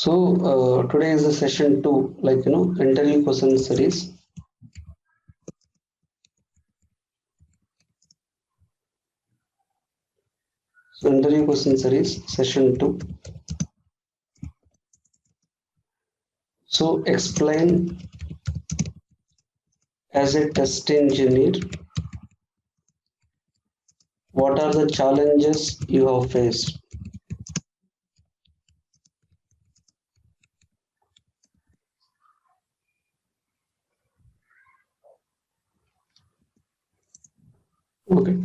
Today is the session 2, interview question series. So interview question series, session 2. So explain as a test engineer, what are the challenges you have faced? Okay.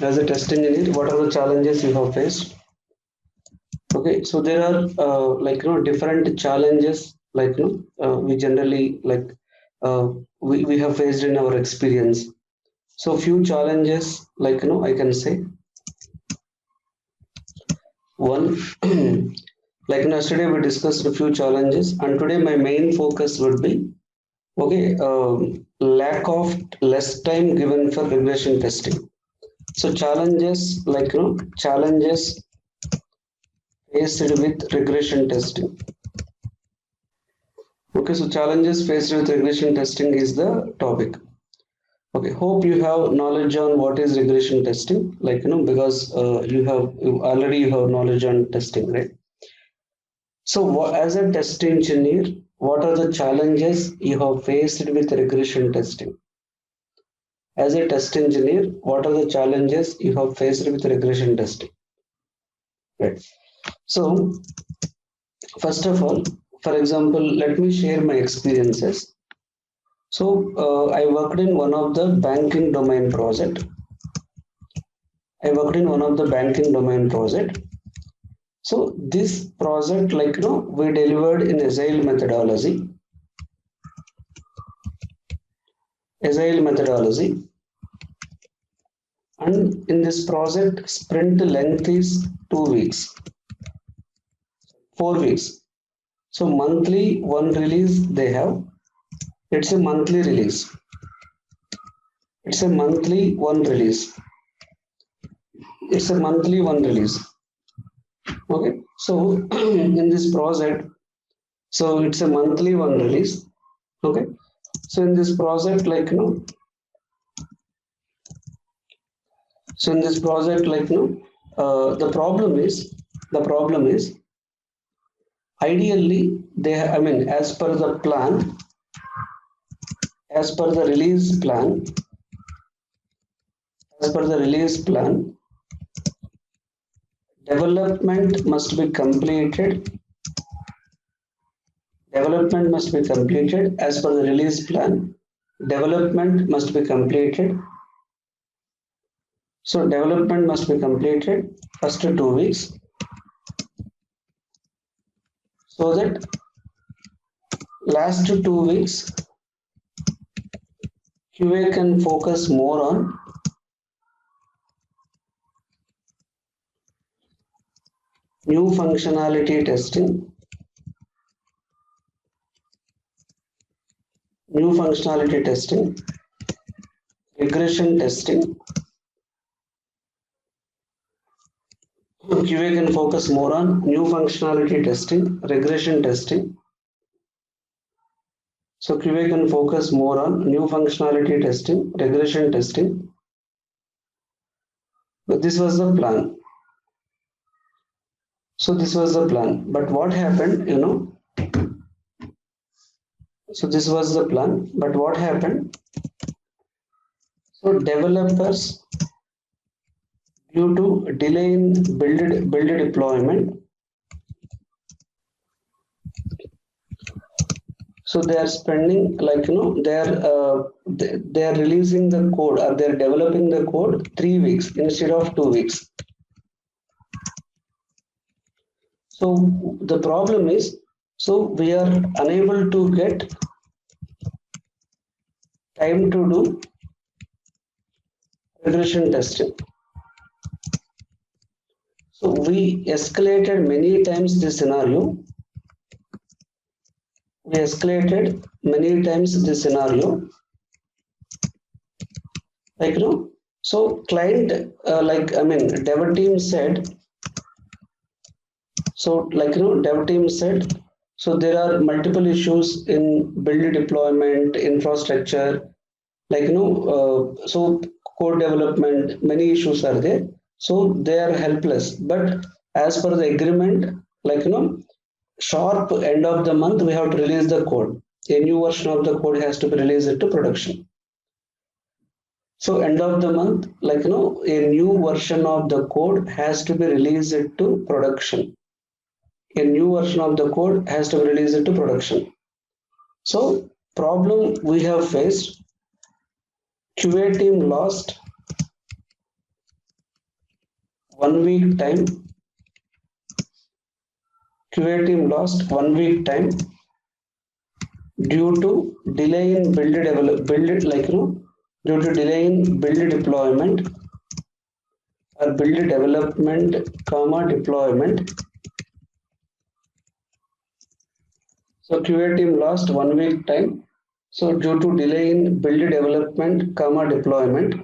As a test engineer, what are the challenges you have faced? Okay, so there are different challenges we generally we have faced in our experience. So few challenges I can say one yesterday we discussed a few challenges, and today my main focus would be lack of less time given for regression testing. So challenges faced with regression testing. Okay, so challenges faced with regression testing is the topic. Okay, hope you have knowledge on what is regression testing, because you already have knowledge on testing, right? So, as a test engineer, what are the challenges you have faced with regression testing? As a test engineer, what are the challenges you have faced with regression testing? Right. So, first of all, for example, let me share my experiences. I worked in one of the banking domain project. So this project, we delivered in agile methodology. And in this project, sprint length is 2 weeks, 4 weeks. So monthly one release they have. It's a monthly release. Okay. So in this project, so it's a monthly one release. Okay. So in this project, the problem is ideally as per the plan, as per the release plan, development must be completed as per the release plan. Development must be completed. So development must be completed first 2 weeks, so that last 2 weeks QA can focus more on new functionality testing, regression testing. QA can focus more on new functionality testing, regression testing. So QA can focus more on new functionality testing, regression testing. But this was the plan. But what happened, So developers, due to delay in build deployment, so they are spending they are releasing the code, or they are developing the code 3 weeks instead of 2 weeks. So the problem is, we are unable to get time to do regression testing. So we escalated many times this scenario. So client, dev team said, So dev team said, so there are multiple issues in build deployment, infrastructure, so code development, many issues are there. So they are helpless. But as per the agreement, sharp end of the month, we have to release the code. A new version of the code has to be released to production. So end of the month, a new version of the code has to be released to production. A new version of the code has to be released to production. So problem we have faced, QA team lost 1 week time. QA team lost 1 week time due to delay in due to delay in build deployment or build development, deployment. So QA team lost 1 week time. So due to delay in build development, deployment.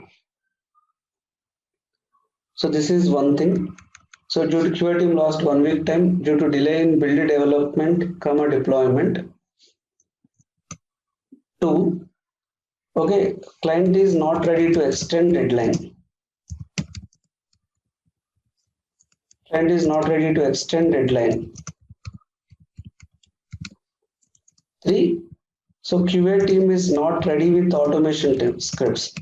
So this is one thing. So due to QA team lost 1 week time due to delay in build development, deployment. 2. Okay, client is not ready to extend deadline. Client is not ready to extend deadline. 3. So QA team is not ready with automation scripts.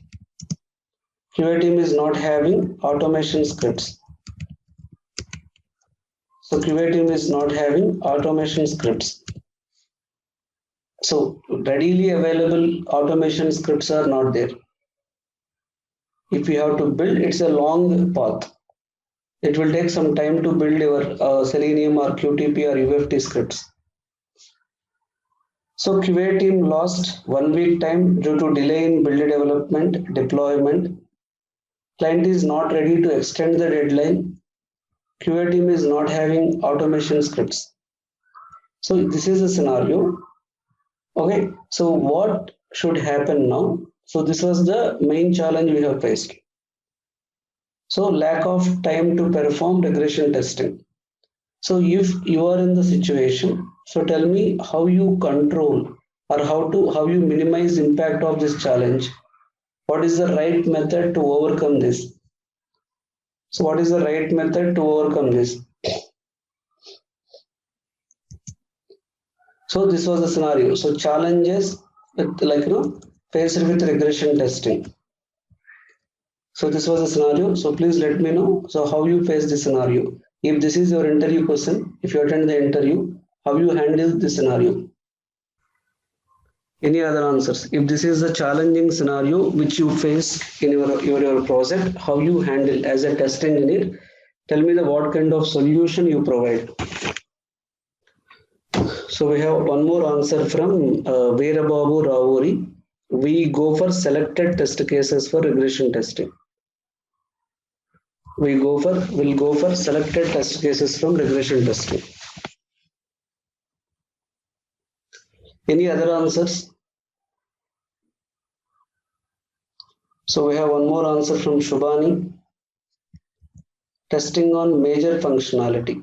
QA team is not having automation scripts. So QA team is not having automation scripts. So readily available automation scripts are not there. If you have to build, it's a long path. It will take some time to build your Selenium or QTP or UFT scripts. So QA team lost 1 week time due to delay in build development, deployment. Client is not ready to extend the deadline. QA team is not having automation scripts. So this is a scenario. Okay, so what should happen now? So this was the main challenge we have faced. So lack of time to perform regression testing. So if you are in the situation, so tell me how you control or how you minimize impact of this challenge. What is the right method to overcome this? So what is the right method to overcome this? So this was the scenario. So challenges with faced with regression testing. So this was the scenario. So please let me know. So how you face this scenario? If this is your interview question, if you attend the interview, how you handle this scenario? Any other answers? If this is a challenging scenario which you face in your project, how you handle as a test engineer? Tell me what kind of solution you provide. So we have one more answer from Veerababu Ravuri. We go for selected test cases for regression testing. We'll go for selected test cases from regression testing. Any other answers? So we have one more answer from Shubhani. Testing on major functionality.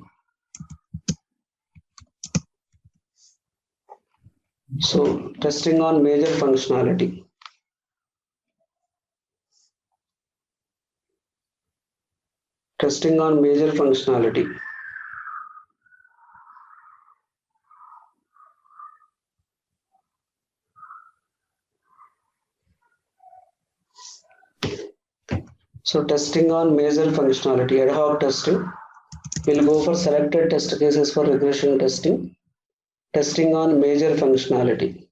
So testing on major functionality. Testing on major functionality. So testing on major functionality, ad hoc testing. We'll go for selected test cases for regression testing. Testing on major functionality.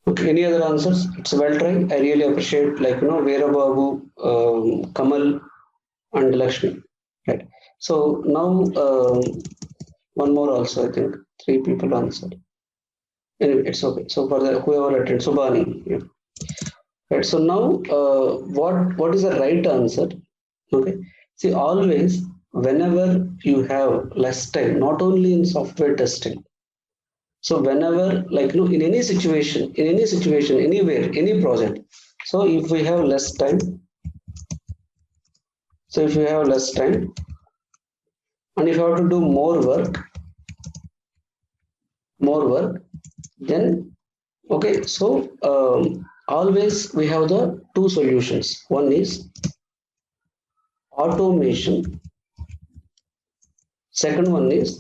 Okay, any other answers? It's well tried. I really appreciate Veerababu, Kamal and Lakshmi. Right. So now one more also, I think 3 people answered. Anyway, it's okay. So for the whoever attended, Subhani. Yeah. Right. So now what is the right answer? Okay. See, always whenever you have less time, not only in software testing, So whenever, like, in any situation, anywhere, any project. So if we have less time, and if you have to do more work, then okay. So always we have the two solutions. One is automation. Second one is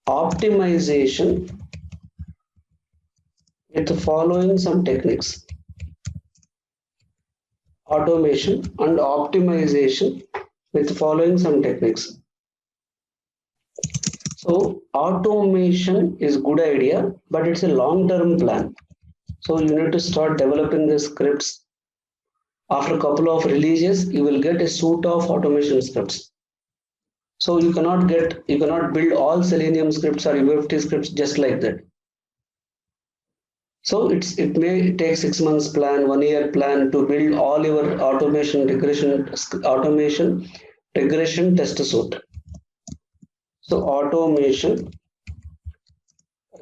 optimization with following some techniques. Automation and optimization with following some techniques. So automation is good idea, but it's a long-term plan. So you need to start developing the scripts. After a couple of releases, you will get a suite of automation scripts. So you cannot build all Selenium scripts or UFT scripts just like that. So it may take 6 months plan, 1 year plan to build all your automation regression test suite. So automation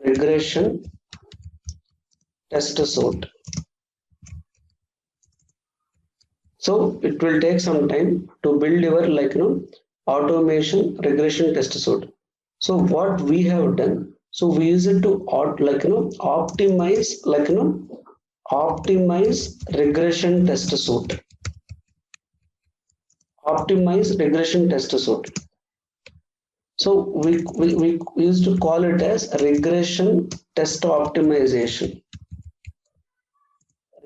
regression test suite. So it will take some time to build your automation regression test suite. So what we have done, so we use it to optimize regression test suite. Optimize regression test suite. So we used to call it as regression test optimization.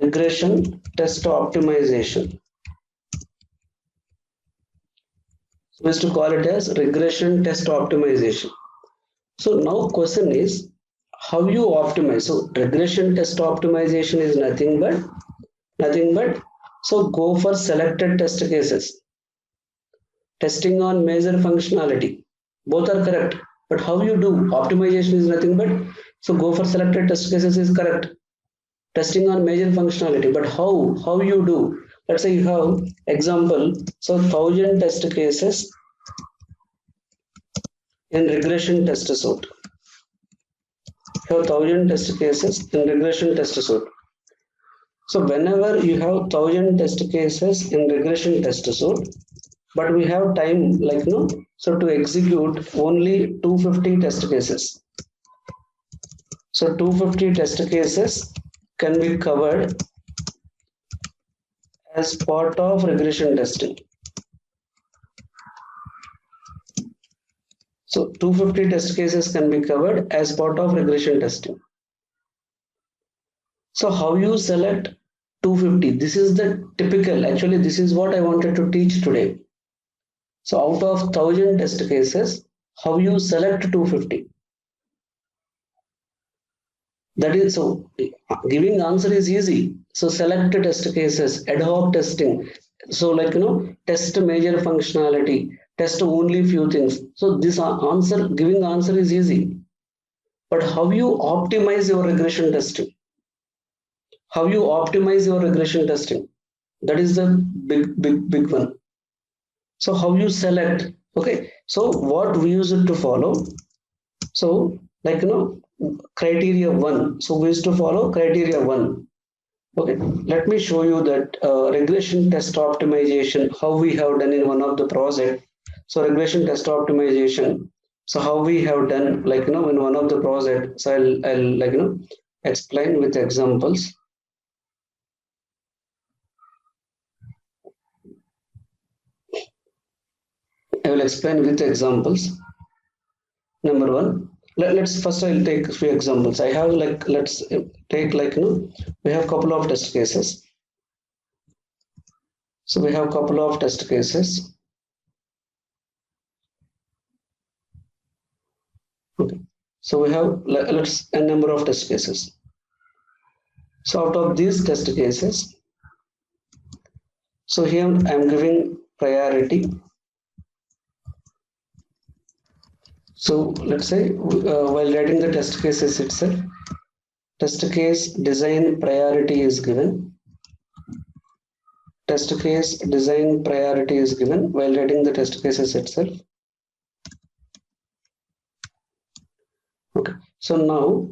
Regression test optimization. So we used to call it as regression test optimization. So now question is, how you optimize? So regression test optimization is nothing but so go for selected test cases. Testing on major functionality. Both are correct. But how you do? Optimization is nothing but so go for selected test cases is correct. Testing on major functionality. But how you do? Let's say you have example. So 1000 test cases in regression test suite. You have 1000 test cases in regression test suite. So whenever you have 1000 test cases in regression test suite, but we have time so to execute only 250 test cases. So 250 test cases can be covered as part of regression testing. So 250 test cases can be covered as part of regression testing. So how you select 250? This is the typical, actually this is what I wanted to teach today. So out of 1000 test cases, how you select 250? That is, so giving answer is easy. So select test cases, ad hoc testing. So test major functionality, test only few things. So this giving answer is easy. But how you optimize your regression testing? How you optimize your regression testing? That is the big one. So how you select? Okay. So what we use it to follow? So criteria 1. So we used to follow criteria 1. Okay, let me show you that regression test optimization, how we have done in one of the project. So regression test optimization. So how we have done in one of the project. So I'll explain with examples. I will explain with examples. Number 1. Let's first I'll take a few examples. I have let's take we have couple of test cases. So we have couple of test cases. Okay. So we have let's a number of test cases. So out of these test cases, so here I am giving priority. So let's say while writing the test cases itself, test case design priority is given. Test case design priority is given while writing the test cases itself. Okay, so now,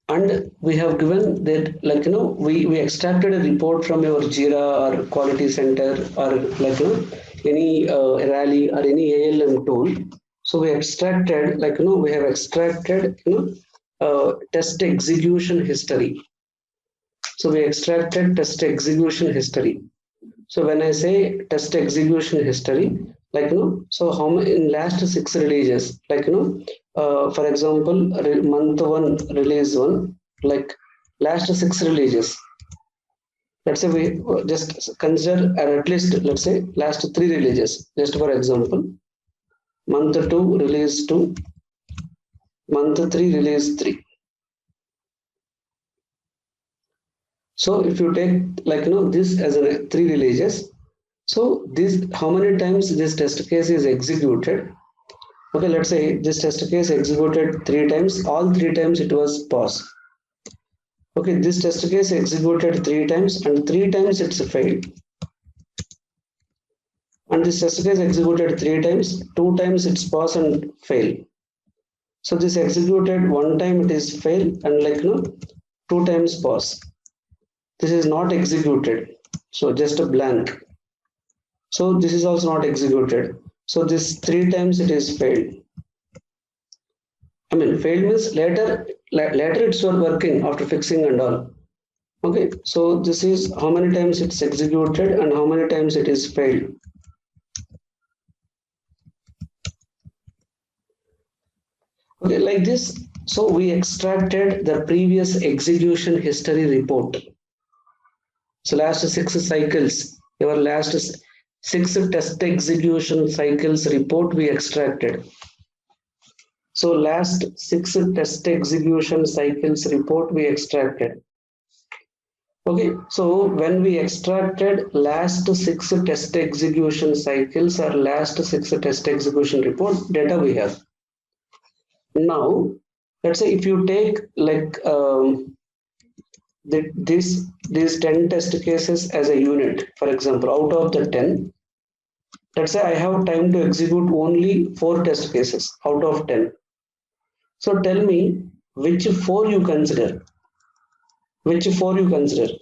and we have given that, like, we extracted a report from your Jira or quality center, or like, any rally or any ALM tool. So we extracted, like, we have extracted, test execution history. So we extracted test execution history. So when I say test execution history, like, so how many in last 6 releases, like, for example, month one, release one, like last 6 releases. Let's say we just consider, or at least let's say last 3 releases, just for example, month two, release two, month three, release three. So if you take, like, this as a 3 releases, so this, how many times this test case is executed? Okay, let's say this test case executed 3 times, all 3 times it was pass. Okay, this test case executed 3 times and 3 times it's failed. And this test case executed 3 times, 2 times it's pass and fail. So this executed 1 time it is fail, and, like, 2 times pass. This is not executed, so just a blank. So this is also not executed. So this 3 times it is failed. I mean, failed means later it's working after fixing and all. Okay, so this is how many times it's executed and how many times it is failed. Okay, like this. So we extracted the previous execution history report. So last 6 cycles, your last 6 test execution cycles report we extracted. So last 6 test execution cycles report we extracted. Okay, so when we extracted last 6 test execution cycles or last 6 test execution report data we have. Now, let's say if you take, like, these 10 test cases as a unit, for example, out of the 10, let's say I have time to execute only 4 test cases out of 10. So tell me which 4 you consider. Which 4 you consider?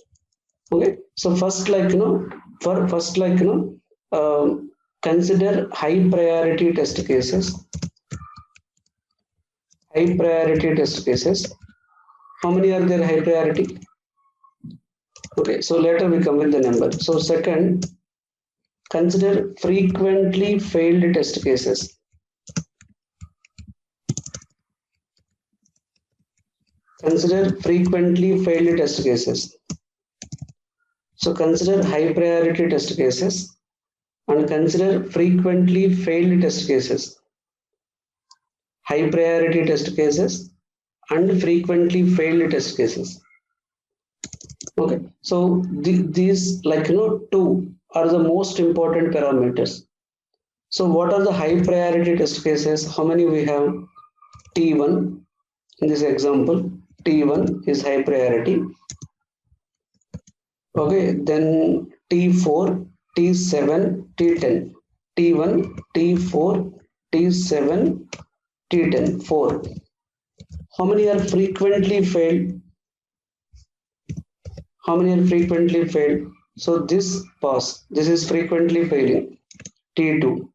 Okay. So first, like, consider high priority test cases. High priority test cases. How many are there high priority? Okay. So later we come with the number. So second, consider frequently failed test cases. Consider frequently failed test cases. So consider high priority test cases and consider frequently failed test cases. High priority test cases and frequently failed test cases. Okay, so these, like, two are the most important parameters. So what are the high priority test cases? How many we have? T1 in this example. T1 is high priority. Okay, then T4, T7, T10. T1, T4, T7, T10, 4. How many are frequently failed? How many are frequently failed? So this pass, this is frequently failing. T2.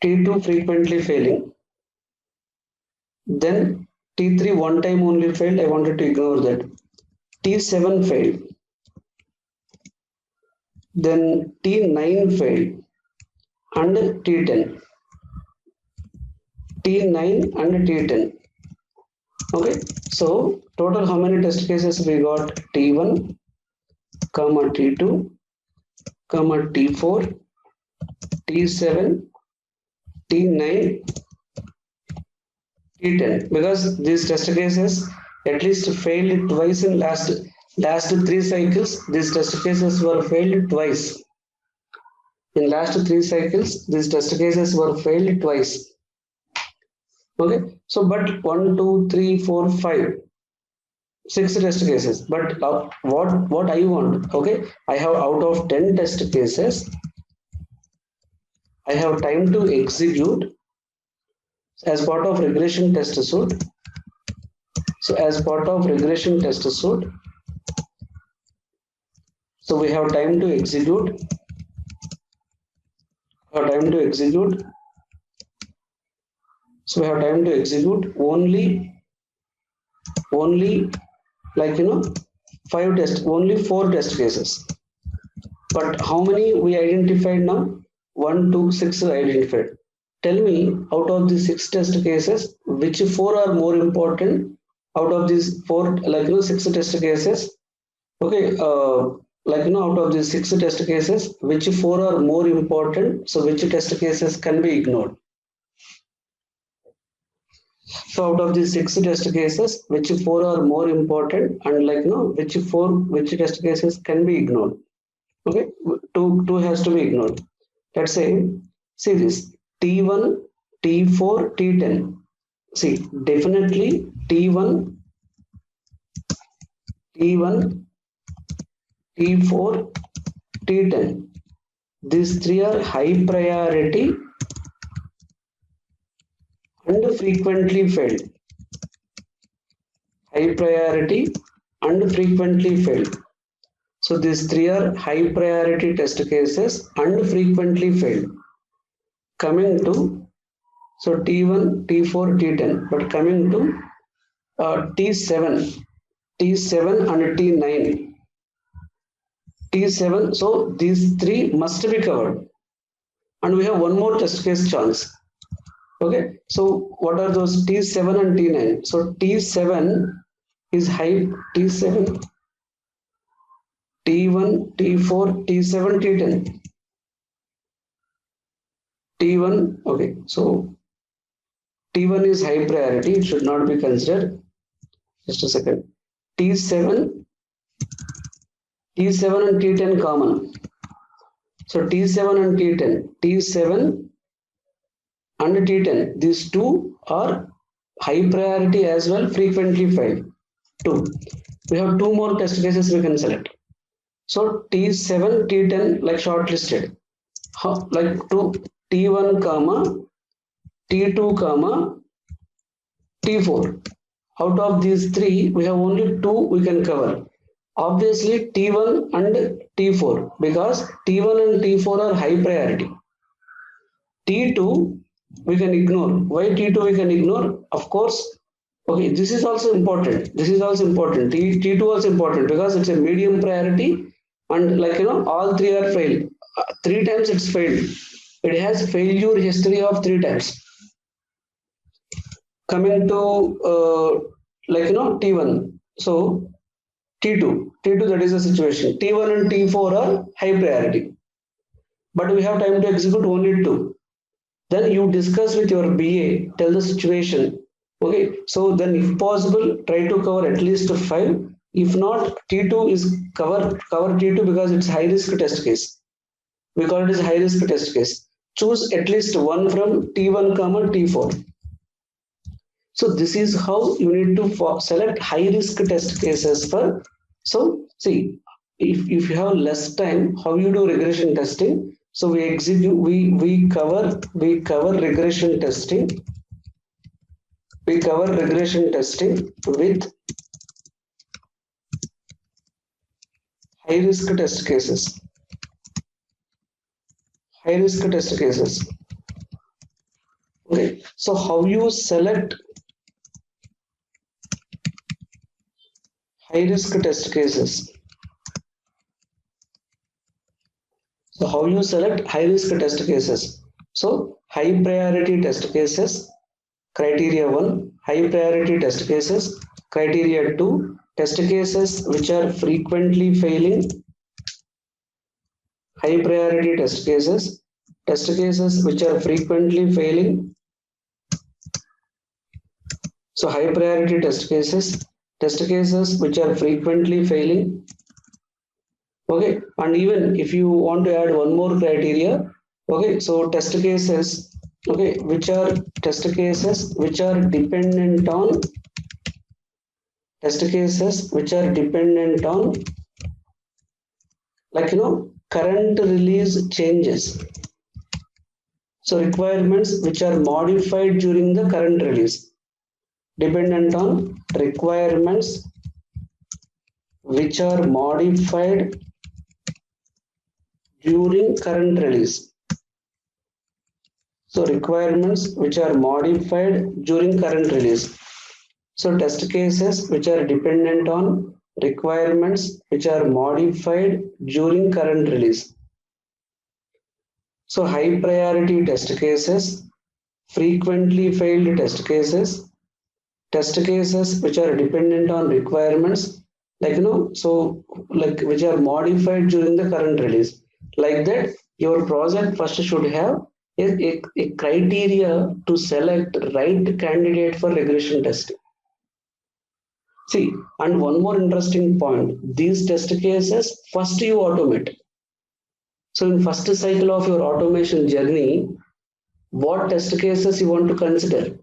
T2 frequently failing. Then T3 one time only failed. I wanted to ignore that. T7 failed. Then T9 failed. And T10. T9 and T10. Okay, so total how many test cases we got? T1, comma T2, comma T4, T7, T9, T10. Because these test cases at least failed twice in last 3 cycles. These test cases were failed twice. In last 3 cycles, these test cases were failed twice. Okay, so but 1, 2, 3, 4, 5, 6 test cases. But what I want? Okay, I have out of 10 test cases, I have time to execute as part of regression test suite. So as part of regression test suite, so we have time to execute, time to execute. So we have time to execute only like only 4 test cases. But how many we identified now? 1, 2, 6 identified. Tell me, out of these 6 test cases, which 4 are more important? Out of these 4, 6 test cases, okay, out of these 6 test cases, which 4 are more important? So which test cases can be ignored? So out of these 6 test cases, which 4 are more important, and which test cases can be ignored? Okay, two has to be ignored. Let's say, see this T1, T4, T10. See, definitely T1, T4, T10. These 3 are high priority and frequently failed. High priority and frequently failed. So these 3 are high priority test cases and frequently failed. Coming to, so T1, T4, T10, but coming to T7 and T9. T7, so these 3 must be covered. And we have one more test case chance. Okay, so what are those T7 and T9? So T7 is high, T7, T1, T4, T7, T10. T1, okay, so T1 is high priority, it should not be considered. Just a second. T7 and T10 common. So T7 and T10, and T10, these 2 are high priority as well, frequently failed. 2. We have 2 more test cases we can select. So T7, T10 like shortlisted. Like T1, T2, T4. Out of these 3, we have only 2 we can cover. Obviously T1 and T4, because T1 and T4 are high priority. T2 we can ignore. Why T2 we can ignore? Of course, okay, this is also important. T2 also important because it's a medium priority, and all 3 are failed. 3 times it's failed. It has failure history of 3 times. Coming to T1. So T2, that is the situation. T1 and T4 are high priority, but we have time to execute only 2. Then you discuss with your BA, tell the situation. Okay, so then if possible, try to cover at least 5. If not, T2 is cover T2 because it's high risk test case. We call it as high risk test case. Choose at least 1 from T1, T4. So this is how you need to select high risk test cases for. So see, if you have less time, how you do regression testing? So we cover regression testing. We cover regression testing with high risk test cases. High risk test cases. Okay, so how you select high risk test cases? So how you select high risk test cases? So high priority test cases, criteria 1, high priority test cases, criteria 2, test cases which are frequently failing, high priority test cases which are frequently failing. So high priority test cases which are frequently failing. Okay, and even if you want to add one more criteria, okay, so test cases, okay, which are dependent on current release changes. So requirements which are modified during the current release, dependent on requirements which are modified during current release. So requirements which are modified during current release. So test cases which are dependent on requirements which are modified during current release. So high priority test cases, frequently failed test cases which are dependent on requirements, which are modified during the current release. Like that, your project first should have a criteria to select right candidate for regression testing. See, and one more interesting point, these test cases first you automate. So in first cycle of your automation journey, what test cases you want to consider?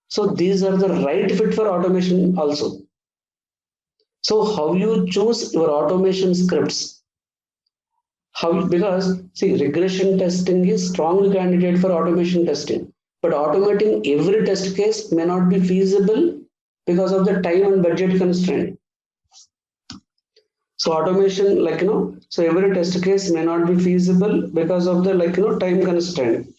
So these are the right fit for automation also. So how you choose your automation scripts? How, because see, regression testing is strong candidate for automation testing, but automating every test case may not be feasible because of the time and budget constraint. So automation, so every test case may not be feasible because of the time constraint.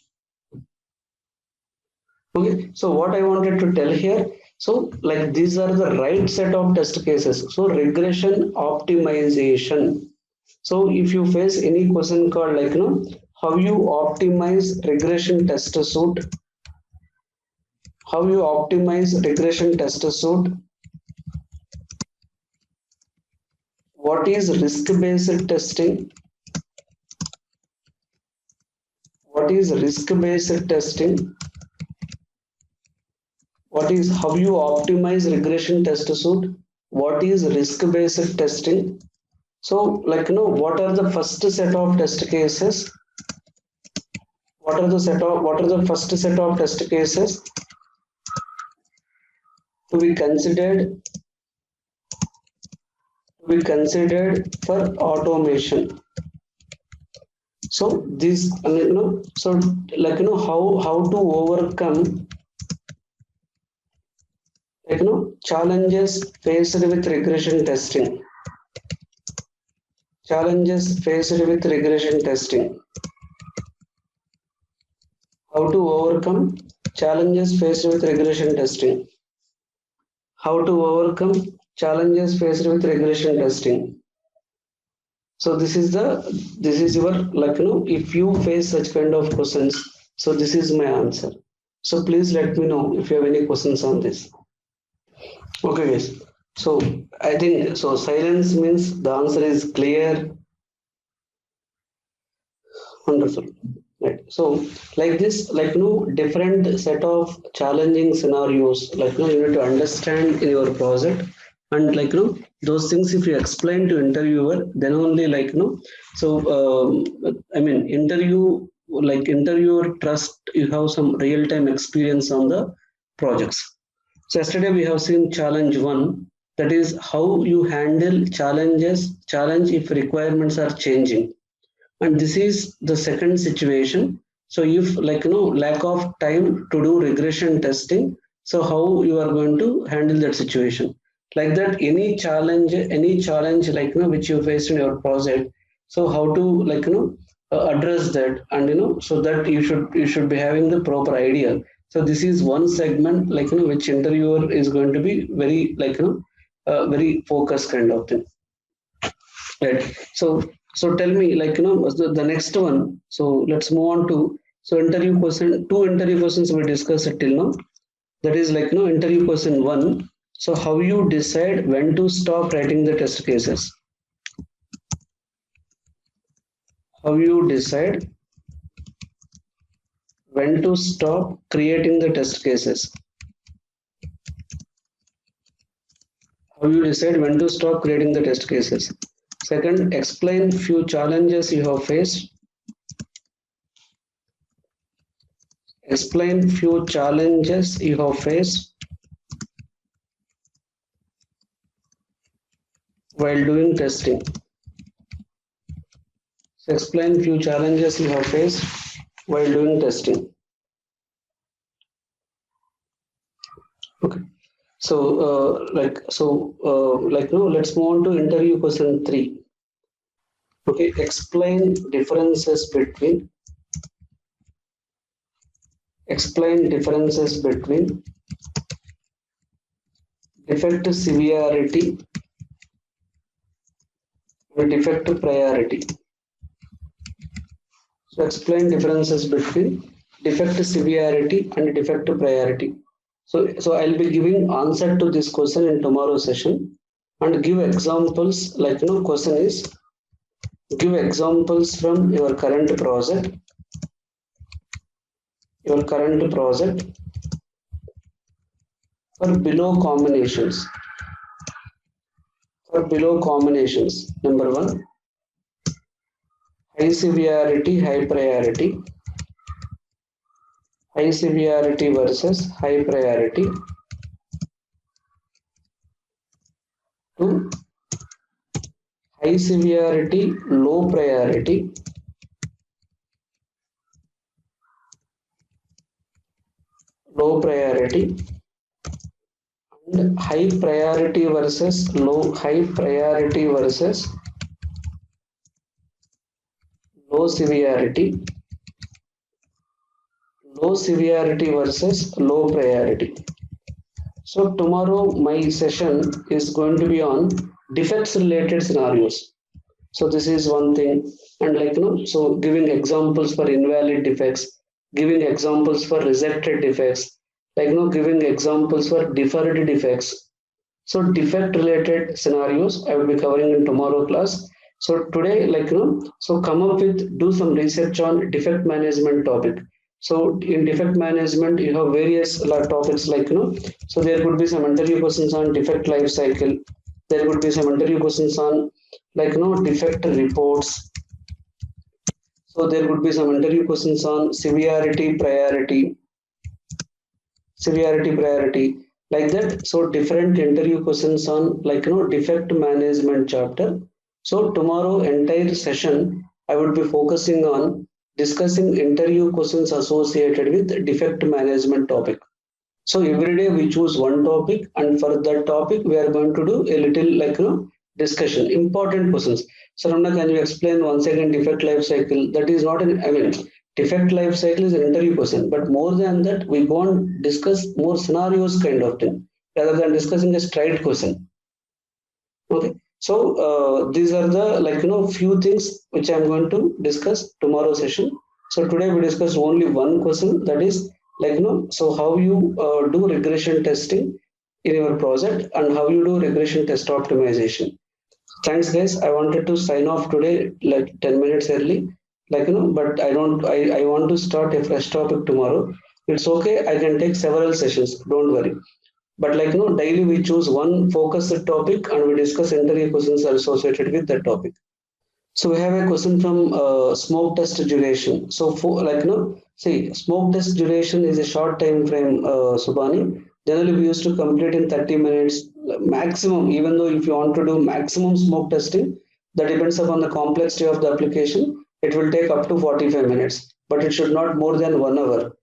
Okay, so what I wanted to tell here, so these are the right set of test cases. So regression optimization. So if you face any question called how you optimize regression test suite, how you optimize regression test suite, what is risk-based testing, what is risk-based testing, what is how you optimize regression test suite, what is risk-based testing. So what are the first set of test cases, what are the first set of test cases to be considered for automation. So this how to overcome challenges faced with regression testing, challenges faced with regression testing, how to overcome challenges faced with regression testing, how to overcome challenges faced with regression testing. So this is your if you face such kind of questions, so this is my answer. So please let me know if you have any questions on this. Okay guys, so I think so silence means the answer is clear. Wonderful. Right. So like this, different set of challenging scenarios, you need to understand in your project, and those things if you explain to interviewer, then only I mean interviewer trust you have some real-time experience on the projects. So yesterday we have seen challenge one, that is how you handle challenge if requirements are changing. And this is the second situation. So if lack of time to do regression testing, so how you are going to handle that situation? Like that, any challenge which you faced in your project, so how to address that, and so that you should be having the proper idea. So this is one segment which interviewer is going to be very very focused kind of thing. Right. So tell me, the next one. So let's move on to interview question. Two interview questions we discussed till now. That is interview question one. So how you decide when to stop writing the test cases? How you decide when to stop creating the test cases? How you decide when to stop creating the test cases? Second, explain few challenges you have faced. Explain few challenges you have faced while doing testing. So explain few challenges you have faced while doing testing. Okay. So let's move on to interview question 3. Okay, explain differences between defect severity and defect priority. So explain differences between defect severity and defect priority. So I'll be giving answer to this question in tomorrow's session and give examples. Question is, give examples from your current project for below combinations. Number 1, high severity, high priority. High severity versus high priority. 2, high severity, low priority. And high priority versus low severity. Low severity versus low priority. So tomorrow my session is going to be on defects related scenarios. So this is one thing, and so giving examples for invalid defects, giving examples for rejected defects, giving examples for deferred defects. So defect related scenarios I will be covering in tomorrow class. So today, so come up with, do some research on defect management topic. So in defect management, you have various topics so there could be some interview questions on defect life cycle. There could be some interview questions on defect reports. So there could be some interview questions on severity priority, like that. So different interview questions on defect management chapter. So tomorrow entire session I would be focusing on discussing interview questions associated with defect management topic. So every day we choose one topic, and for that topic we are going to do a little discussion, important questions. So Ramna, can you explain once again defect life cycle? That is not defect life cycle is an interview question, but more than that we go and discuss more scenarios kind of thing rather than discussing a straight question. Okay. So these are the few things which I am going to discuss tomorrow session. So today we discussed only one question, that is so how you do regression testing in your project and how you do regression test optimization. Thanks guys. I wanted to sign off today 10 minutes early, but I want to start a fresh topic tomorrow. It's okay. I can take several sessions. Don't worry. But daily we choose one focused topic and we discuss interview questions associated with that topic. So we have a question from smoke test duration. So for see, smoke test duration is a short time frame, Subhani. Generally we used to complete in 30 minutes maximum, even though if you want to do maximum smoke testing, that depends upon the complexity of the application. It will take up to 45 minutes, but it should not more than 1 hour.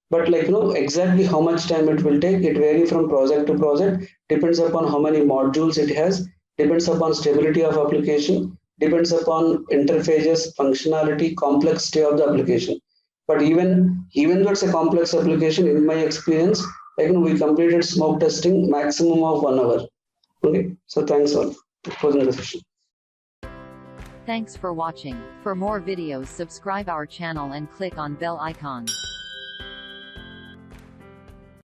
But exactly how much time it will take, it varies from project to project, depends upon how many modules it has, depends upon stability of application, depends upon interfaces, functionality, complexity of the application. But even though it's a complex application, in my experience, we completed smoke testing maximum of 1 hour. Okay, so thanks all for the session. Thanks for watching. For more videos, subscribe our channel and click on bell icon.